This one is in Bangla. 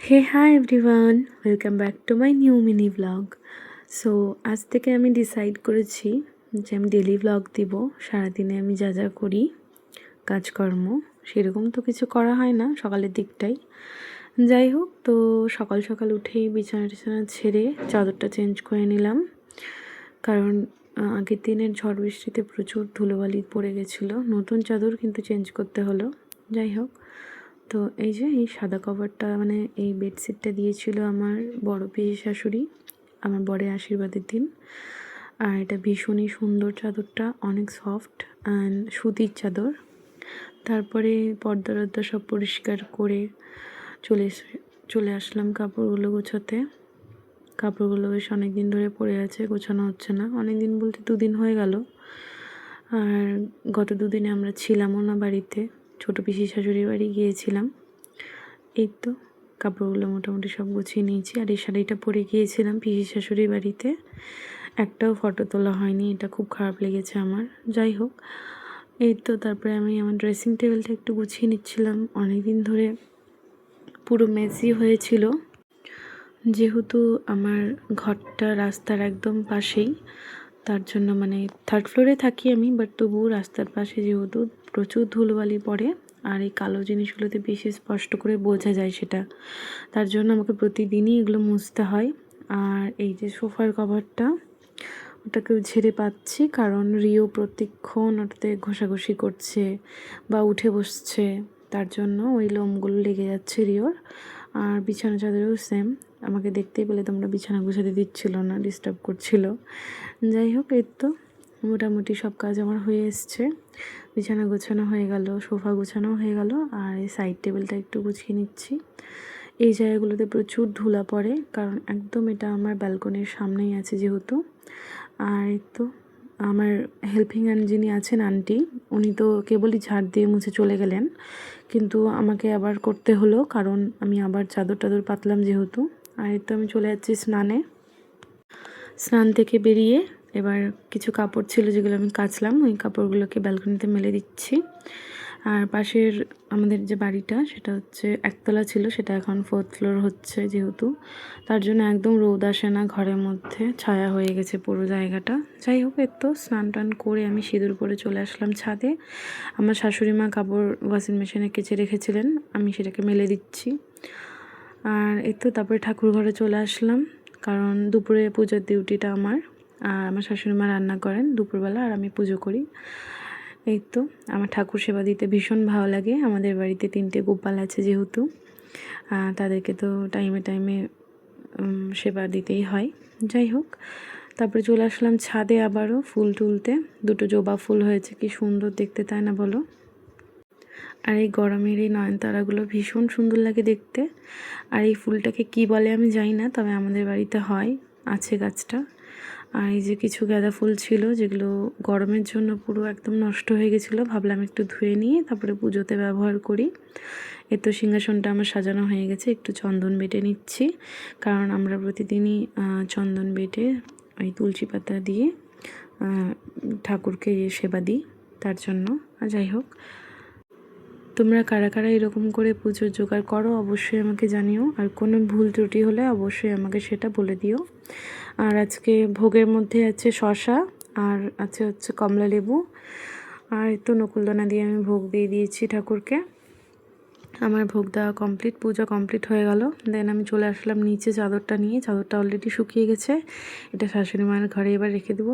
Hey hi everyone, welcome back to my new mini blog. So আজ থেকে আমি ডিসাইড করেছি যে আমি ডেলি ব্লগ দিব। সারাদিনে আমি যা যা করি কাজকর্ম, সেরকম তো কিছু করা হয় না সকালের দিকটাই। যাই হোক, তো সকাল সকাল উঠেই বিছানা টিছানা ছেড়ে চাদরটা চেঞ্জ করে নিলাম, কারণ আগের দিনের ঝড় বৃষ্টিতে প্রচুর ধুলোবালি পড়ে গেছিলো। নতুন চাদর কিন্তু চেঞ্জ করতে হলো। যাই হোক, তো এই যে এই সাদা কভারটা, মানে এই বেডশিটটা দিয়েছিল আমার বড় পিসি শাশুড়ি আমার বরের আশীর্বাদের দিন। আর এটা ভীষণই সুন্দর চাদরটা, অনেক সফট অ্যান্ড সুতির চাদর। তারপরে পর্দা টর্দা সব পরিষ্কার করে চলে আসলাম কাপড়গুলো গোছাতে। কাপড়গুলো বেশ অনেক দিন ধরে পড়ে আছে, গোছানো হচ্ছে না। অনেক দিন বলতে 2 দিন হয়ে গেল। আর গত 2 দিনে আমরা ছিলামও না বাড়িতে, ছোটো পিসি শাশুড়ির বাড়ি গিয়েছিলাম। এই তো কাপড়গুলো মোটামুটি সব গুছিয়ে নিয়েছি। আর এই শাড়িটা পরে গিয়েছিলাম পিসি শাশুড়ির বাড়িতে, একটাও ফটো তোলা হয়নি, এটা খুব খারাপ লেগেছে আমার। যাই হোক, এই তো তারপরে আমি আমার ড্রেসিং টেবিলটা একটু গুছিয়ে নিচ্ছিলাম। অনেক দিন ধরে পুরো মেসি হয়েছিল, যেহেতু আমার ঘরটা রাস্তার একদম পাশেই, তার জন্য মানে 3rd ফ্লোরে থাকি আমি, বাট তবুও রাস্তার পাশে যেহেতু প্রচুর ধুলোবালি পড়ে, আর এই কালো জিনিসগুলোতে বেশি স্পষ্ট করে বোঝা যায় সেটা, তার জন্য আমাকে প্রতিদিনই এগুলো মুছতে হয়। আর এই যে সোফার কভারটা, ওটাকেও ঝেড়ে পাচ্ছি, কারণ রিও প্রত্যেকক্ষণ ওটাতে ঘষাঘষি করছে বা উঠে বসছে, তার জন্য ওই লোমগুলো লেগে যাচ্ছে রিওর। আর বিছানা চাদরেও সেম, আমাকে দেখতেই পেলে তোমরা বিছানা গুছাতে দিচ্ছিল না, ডিস্টার্ব করছিল। যাই হোক, এর তো মোটামুটি সব কাজ আমার হয়ে এসছে। বিছানা গোছানো হয়ে গেল, সোফা গোছানো হয়ে গেল, আর এই সাইড টেবিলটা একটু গুছিয়ে নিচ্ছি। এই জায়গাগুলোতে প্রচুর ধুলা পড়ে, কারণ একদম এটা আমার ব্যালকনির সামনেই আছে যেহেতু। আর এই তো আমার হেল্পিং হ্যান্ড যিনি আছেন আন্টি, উনি তো কেবলই ঝাড় দিয়ে মুছে চলে গেলেন, কিন্তু আমাকে আবার করতে হলো, কারণ আমি আবার চাদর টাদর পাতলাম যেহেতু। আর এই তো আমি চলে যাচ্ছি স্নানে। স্নান থেকে বেরিয়ে এবার কিছু কাপড় ছিল যেগুলো আমি কাচলাম, ওই কাপড়গুলোকে ব্যালকনিতে মেলে দিচ্ছি। আর পাশের আমাদের যে বাড়িটা, সেটা হচ্ছে একতলা ছিল, সেটা এখন 4th ফ্লোর হচ্ছে যেহেতু, তার জন্য একদম রোদ আসে না, ঘরের মধ্যে ছায়া হয়ে গেছে পুরো জায়গাটা। যাই হোক, এর তো স্নান টান করে আমি সিঁদুর পরে চলে আসলাম ছাদে। আমার শাশুড়ি মা কাপড় ওয়াশিং মেশিনে কেচে রেখেছিলেন, আমি সেটাকে মেলে দিচ্ছি। আর এই তো তারপরে ঠাকুর ঘরে চলে আসলাম, কারণ দুপুরে পুজোর ডিউটিটা আমার, আর আমার শাশুড়ি মা রান্না করেন দুপুরবেলা, আর আমি পুজো করি। এই তো আমার ঠাকুর সেবা দিতে ভীষণ ভালো লাগে। আমাদের বাড়িতে 3টে গোপাল আছে যেহেতু, তাদেরকে তো টাইমে টাইমে সেবা দিতেই হয়। যাই হোক, তারপরে চলে আসলাম ছাদে আবারও ফুল তুলতে। 2টো জবা ফুল হয়েছে, কি সুন্দর দেখতে, তাই না বলো? আর এই গরমের এই নয়নতারাগুলো ভীষণ সুন্দর লাগে দেখতে। আর এই ফুলটাকে কি বলে আমি জানি না, তবে আমাদের বাড়িতে হয়, আছে গাছটা। আর এই যে কিছু গাঁদা ফুল ছিল যেগুলো গরমের জন্য পুরো একদম নষ্ট হয়ে গেছিলো, ভাবলাম একটু ধুয়ে নিয়ে তারপরে পুজোতে ব্যবহার করি। এ তো সিংহাসনটা আমার সাজানো হয়ে গেছে, একটু চন্দন বেটে নিচ্ছি, কারণ আমরা প্রতিদিনই চন্দন বেটে ওই তুলসী পাতা দিয়ে ঠাকুরকে সেবা দিই, তার জন্য। যাই হোক, তোমরা কারা কারা এরকম করে পুজোর জোগাড় করো অবশ্যই আমাকে জানিও, আর কোনো ভুল ত্রুটি হলে অবশ্যই আমাকে সেটা বলে দিও। আর আজকে ভোগের মধ্যে আছে শসা, আর আছে হচ্ছে কমলা লেবু, আর তো নকুলদানা দিয়ে আমি ভোগ দিয়ে দিয়েছি ঠাকুরকে। আমার ভোগ দেওয়া কমপ্লিট, পূজা কমপ্লিট হয়ে গেল। দেন আমি চলে আসলাম নিচে চাদরটা নিয়ে, চাদরটা অলরেডি শুকিয়ে গেছে, এটা শাশুড়ি মায়ের ঘরে এবার রেখে দেবো।